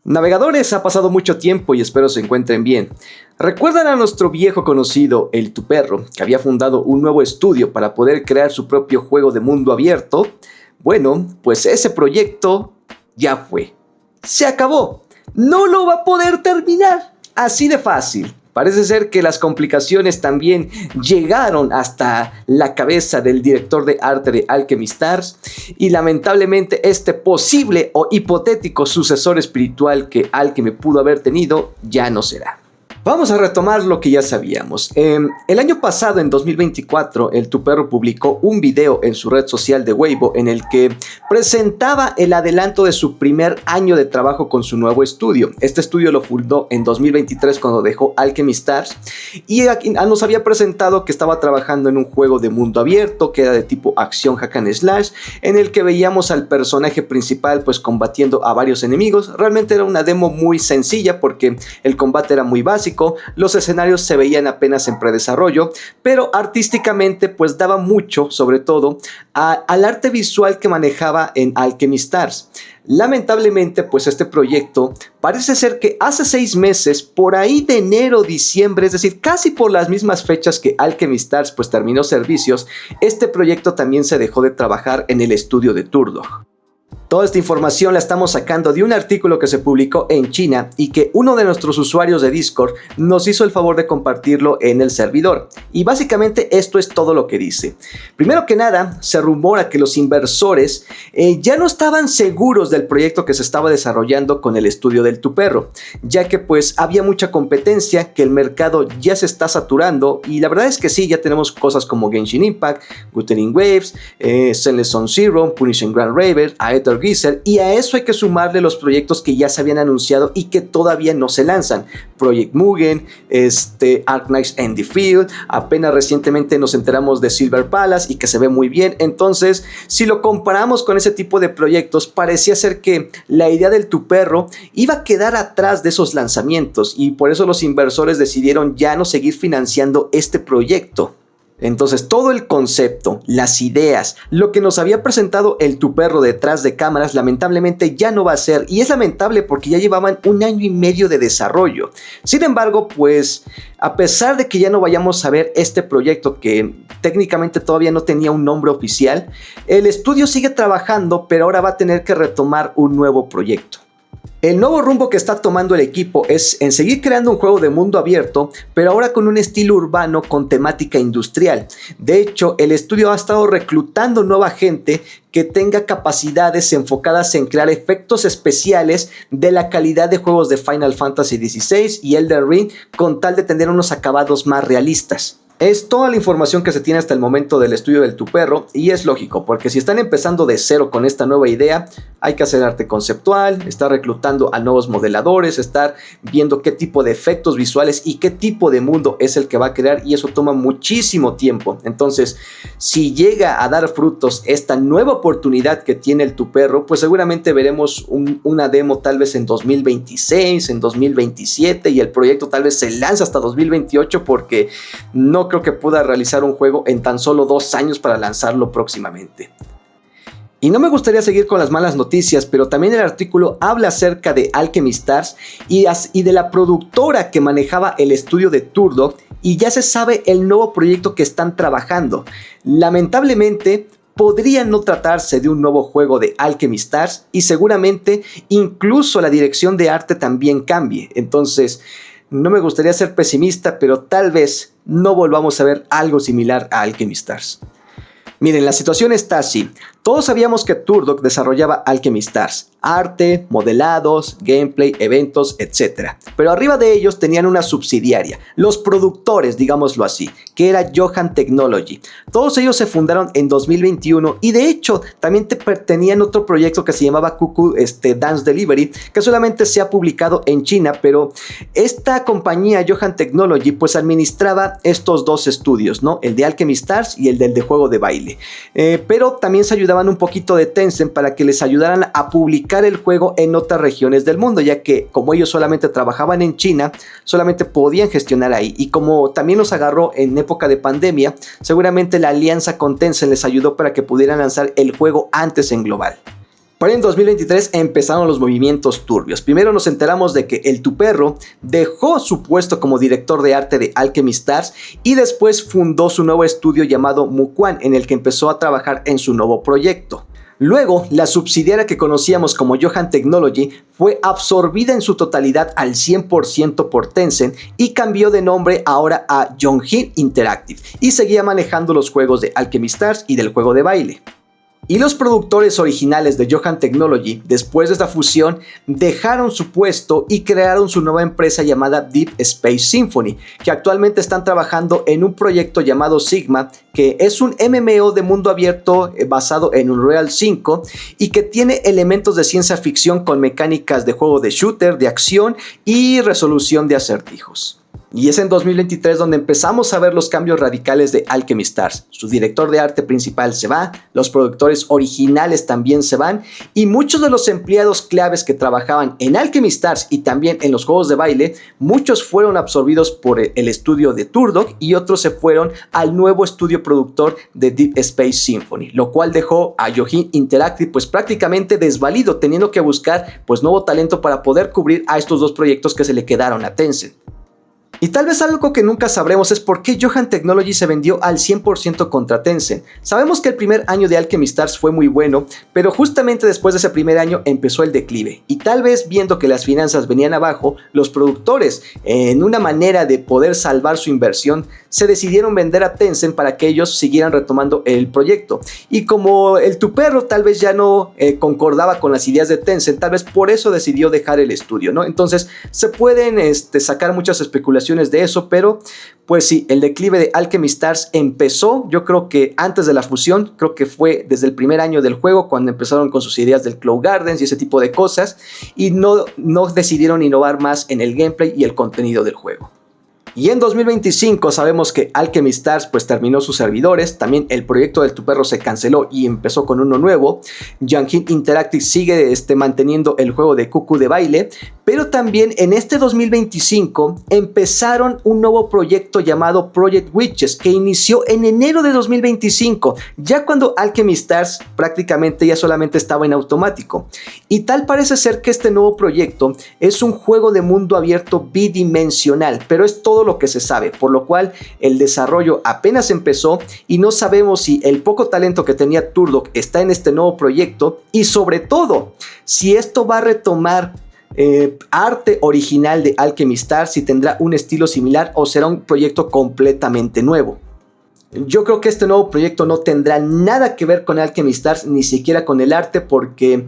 Navegadores, ha pasado mucho tiempo y espero se encuentren bien. ¿Recuerdan a nuestro viejo conocido, el Tuperro, que había fundado un nuevo estudio para poder crear su propio juego de mundo abierto? Bueno, pues ese proyecto ya fue. Se acabó. No lo va a poder terminar. Así de fácil. Parece ser que las complicaciones también llegaron hasta la cabeza del director de arte de Alchemy Stars y lamentablemente este posible o hipotético sucesor espiritual que Alchemy pudo haber tenido ya no será. Vamos a retomar lo que ya sabíamos. El año pasado, en 2024, el Tuperro publicó un video en su red social de Weibo en el que presentaba el adelanto de su primer año de trabajo con su nuevo estudio. Este estudio lo fundó en 2023 cuando dejó Alchemy Stars y nos había presentado que estaba trabajando en un juego de mundo abierto que era de tipo acción hack and slash, en el que veíamos al personaje principal pues combatiendo a varios enemigos. Realmente era una demo muy sencilla porque el combate era muy básico. Los escenarios se veían apenas en predesarrollo, pero artísticamente pues daba mucho, sobre todo, al arte visual que manejaba en Alchemy Stars. Lamentablemente pues este proyecto parece ser que hace 6 meses, por ahí de enero, diciembre, es decir, casi por las mismas fechas que Alchemy Stars pues terminó servicios, este proyecto también se dejó de trabajar en el estudio de Turtok. Toda esta información la estamos sacando de un artículo que se publicó en China y que uno de nuestros usuarios de Discord nos hizo el favor de compartirlo en el servidor. Y básicamente esto es todo lo que dice. Primero que nada, se rumora que los inversores ya no estaban seguros del proyecto que se estaba desarrollando con el estudio del Tuperro, ya que pues había mucha competencia, que el mercado ya se está saturando y la verdad es que sí, ya tenemos cosas como Genshin Impact, Wuthering Waves, Zenless Zone Zero, Punishing Grand Raven, Aether Geyser, y a eso hay que sumarle los proyectos que ya se habían anunciado y que todavía no se lanzan. Project Mugen, Arknights and the Field, apenas recientemente nos enteramos de Silver Palace y que se ve muy bien. Entonces, si lo comparamos con ese tipo de proyectos, parecía ser que la idea del Tuperro iba a quedar atrás de esos lanzamientos y por eso los inversores decidieron ya no seguir financiando este proyecto. Entonces todo el concepto, las ideas, lo que nos había presentado el Tuperro detrás de cámaras lamentablemente ya no va a ser, y es lamentable porque ya llevaban 1 año y medio de desarrollo. Sin embargo, pues a pesar de que ya no vayamos a ver este proyecto que técnicamente todavía no tenía un nombre oficial, el estudio sigue trabajando, pero ahora va a tener que retomar un nuevo proyecto. El nuevo rumbo que está tomando el equipo es en seguir creando un juego de mundo abierto, pero ahora con un estilo urbano con temática industrial. De hecho, el estudio ha estado reclutando nueva gente que tenga capacidades enfocadas en crear efectos especiales de la calidad de juegos de Final Fantasy XVI y Elden Ring, con tal de tener unos acabados más realistas. Es toda la información que se tiene hasta el momento del estudio del Tuperro y es lógico porque si están empezando de cero con esta nueva idea hay que hacer arte conceptual, estar reclutando a nuevos modeladores, estar viendo qué tipo de efectos visuales y qué tipo de mundo es el que va a crear y eso toma muchísimo tiempo. Entonces si llega a dar frutos esta nueva oportunidad que tiene el Tuperro, pues seguramente veremos una demo tal vez en 2026, en 2027 y el proyecto tal vez se lanza hasta 2028 porque no creo que pueda realizar un juego en tan solo 2 años para lanzarlo próximamente. Y no me gustaría seguir con las malas noticias, pero también el artículo habla acerca de Alchemy Stars y de la productora que manejaba el estudio de Turtok y ya se sabe el nuevo proyecto que están trabajando. Lamentablemente podría no tratarse de un nuevo juego de Alchemy Stars y seguramente incluso la dirección de arte también cambie. Entonces no me gustaría ser pesimista, pero tal vez no volvamos a ver algo similar a Alchemy Stars. Miren, la situación está así. Todos sabíamos que Turtok desarrollaba Alchemy Stars, arte, modelados, gameplay, eventos, etc. Pero arriba de ellos tenían una subsidiaria, los productores, digámoslo así, que era Johan Technology. Todos ellos se fundaron en 2021 y de hecho también tenían otro proyecto que se llamaba Cuckoo Dance Delivery, que solamente se ha publicado en China, pero esta compañía Johan Technology pues administraba estos 2 estudios, ¿no? El de Alchemy Stars y el del de juego de baile. Pero también se ayudaban un poquito de Tencent para que les ayudaran a publicar el juego en otras regiones del mundo, ya que como ellos solamente trabajaban en China, solamente podían gestionar ahí, y como también los agarró en época de pandemia, seguramente la alianza con Tencent les ayudó para que pudieran lanzar el juego antes en global. Para en 2023 empezaron los movimientos turbios. Primero nos enteramos de que el Tuperro dejó su puesto como director de arte de Alchemy Stars y después fundó su nuevo estudio llamado Muquan, en el que empezó a trabajar en su nuevo proyecto. Luego, la subsidiaria que conocíamos como Johan Technology fue absorbida en su totalidad al 100% por Tencent y cambió de nombre ahora a Yonghin Interactive y seguía manejando los juegos de Alchemy Stars y del juego de baile. Y los productores originales de Johan Technology, después de esta fusión, dejaron su puesto y crearon su nueva empresa llamada Deep Space Symphony, que actualmente están trabajando en un proyecto llamado Sigma, que es un MMO de mundo abierto basado en Unreal 5 y que tiene elementos de ciencia ficción con mecánicas de juego de shooter, de acción y resolución de acertijos. Y es en 2023 donde empezamos a ver los cambios radicales de Alchemy Stars. Su director de arte principal se va, los productores originales también se van y muchos de los empleados claves que trabajaban en Alchemy Stars y también en los juegos de baile, muchos fueron absorbidos por el estudio de Turdock y otros se fueron al nuevo estudio productor de Deep Space Symphony, lo cual dejó a Yojin Interactive pues prácticamente desvalido, teniendo que buscar pues nuevo talento para poder cubrir a estos dos proyectos que se le quedaron a Tencent. Y tal vez algo que nunca sabremos es por qué Johan Technology se vendió al 100% contra Tencent. Sabemos que el primer año de Alchemy Stars fue muy bueno, pero justamente después de ese primer año empezó el declive. Y tal vez viendo que las finanzas venían abajo, los productores, en una manera de poder salvar su inversión, se decidieron vender a Tencent para que ellos siguieran retomando el proyecto. Y como el Tuperro tal vez ya no concordaba con las ideas de Tencent, tal vez por eso decidió dejar el estudio, ¿no? Entonces se pueden sacar muchas especulaciones de eso, pero pues sí, el declive de Alchemy Stars empezó, yo creo que antes de la fusión, creo que fue desde el primer año del juego cuando empezaron con sus ideas del Cloud Gardens y ese tipo de cosas y no decidieron innovar más en el gameplay y el contenido del juego. Y en 2025 sabemos que Alchemy Stars pues terminó sus servidores, también el proyecto del Tuperro se canceló y empezó con uno nuevo. Yonghin Interactive sigue manteniendo el juego de Cuckoo de baile, pero también en este 2025 empezaron un nuevo proyecto llamado Project Witches que inició en enero de 2025, ya cuando Alchemy Stars prácticamente ya solamente estaba en automático. Y tal parece ser que este nuevo proyecto es un juego de mundo abierto bidimensional, pero es todo lo que se sabe, por lo cual el desarrollo apenas empezó y no sabemos si el poco talento que tenía Turdock está en este nuevo proyecto y sobre todo si esto va a retomar arte original de Alchemy Stars, si tendrá un estilo similar o será un proyecto completamente nuevo. Yo creo que este nuevo proyecto no tendrá nada que ver con Alchemy Stars, ni siquiera con el arte, porque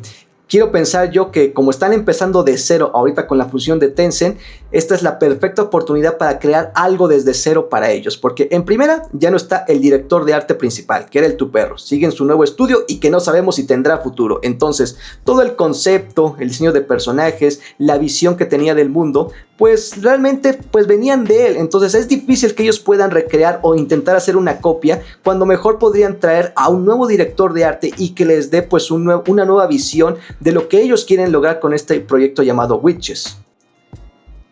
quiero pensar yo que como están empezando de cero ahorita con la fusión de Tencent, esta es la perfecta oportunidad para crear algo desde cero para ellos, porque en primera ya no está el director de arte principal, que era el Tuperro, sigue en su nuevo estudio y que no sabemos si tendrá futuro. Entonces todo el concepto, el diseño de personajes, la visión que tenía del mundo, pues realmente pues venían de él. Entonces es difícil que ellos puedan recrear o intentar hacer una copia, cuando mejor podrían traer a un nuevo director de arte y que les dé pues una nueva visión de lo que ellos quieren lograr con este proyecto llamado Witches.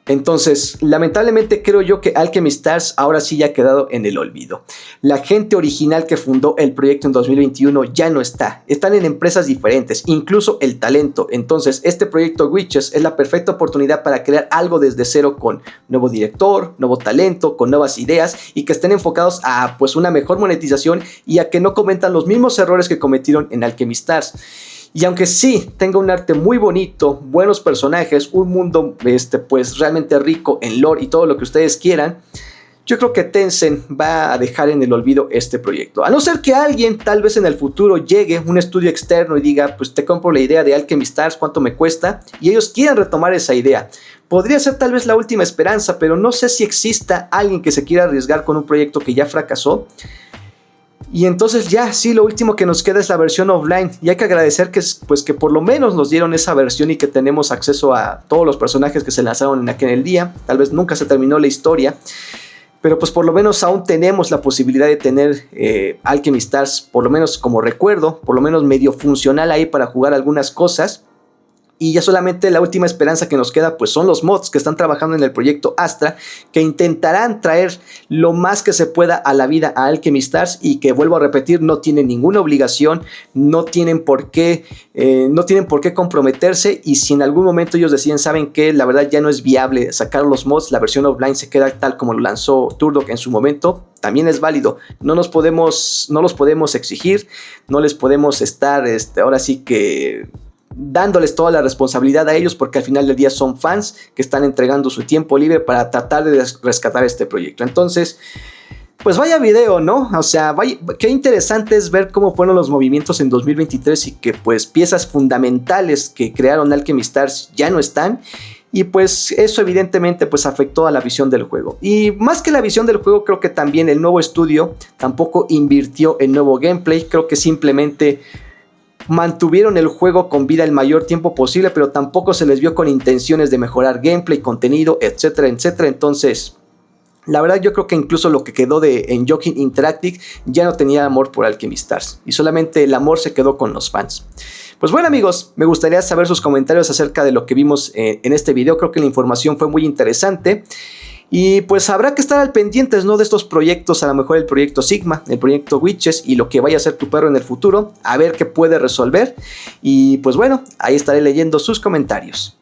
Entonces, lamentablemente creo yo que Alchemy Stars ahora sí ya ha quedado en el olvido. La gente original que fundó el proyecto en 2021 ya no está. Están en empresas diferentes, incluso el talento. Entonces, este proyecto Witches es la perfecta oportunidad para crear algo desde cero con nuevo director, nuevo talento, con nuevas ideas y que estén enfocados a pues una mejor monetización y a que no cometan los mismos errores que cometieron en Alchemy Stars. Y aunque sí tenga un arte muy bonito, buenos personajes, un mundo pues realmente rico en lore y todo lo que ustedes quieran, yo creo que Tencent va a dejar en el olvido este proyecto. A no ser que alguien tal vez en el futuro llegue, un estudio externo y diga, pues te compro la idea de Alchemy Stars, ¿cuánto me cuesta? Y ellos quieran retomar esa idea. Podría ser tal vez la última esperanza, pero no sé si exista alguien que se quiera arriesgar con un proyecto que ya fracasó. Y entonces ya, sí, lo último que nos queda es la versión offline. Y hay que agradecer que por lo menos nos dieron esa versión y que tenemos acceso a todos los personajes que se lanzaron en aquel día. Tal vez nunca se terminó la historia, pero pues por lo menos aún tenemos la posibilidad de tener Alchemy Stars, por lo menos como recuerdo, por lo menos medio funcional ahí para jugar algunas cosas. Y ya solamente la última esperanza que nos queda pues son los mods que están trabajando en el proyecto Astra, que intentarán traer lo más que se pueda a la vida a Alchemy Stars, y que, vuelvo a repetir, no tienen ninguna obligación, no tienen por qué comprometerse. Y si en algún momento ellos deciden, saben que la verdad ya no es viable sacar los mods, la versión offline se queda tal como lo lanzó Turdock en su momento, también es válido. No los podemos exigir, no les podemos estar ahora sí que dándoles toda la responsabilidad a ellos, porque al final del día son fans que están entregando su tiempo libre para tratar de rescatar este proyecto. Entonces, pues vaya video, ¿no? O sea, qué interesante es ver cómo fueron los movimientos en 2023 y que pues piezas fundamentales que crearon Alchemy Stars ya no están. Y pues eso evidentemente pues afectó a la visión del juego. Y más que la visión del juego, creo que también el nuevo estudio tampoco invirtió en nuevo gameplay. Creo que simplemente mantuvieron el juego con vida el mayor tiempo posible, pero tampoco se les vio con intenciones de mejorar gameplay, contenido, etcétera, etcétera. Entonces, la verdad yo creo que incluso lo que quedó en Jokin Interactive ya no tenía amor por Alchemy Stars, y solamente el amor se quedó con los fans. Pues bueno, amigos, me gustaría saber sus comentarios acerca de lo que vimos en este video. Creo que la información fue muy interesante. Y pues habrá que estar al pendientes, ¿no?, de estos proyectos, a lo mejor el proyecto Sigma, el proyecto Witches y lo que vaya a ser Tu Perro en el futuro, a ver qué puede resolver. Y pues bueno, ahí estaré leyendo sus comentarios.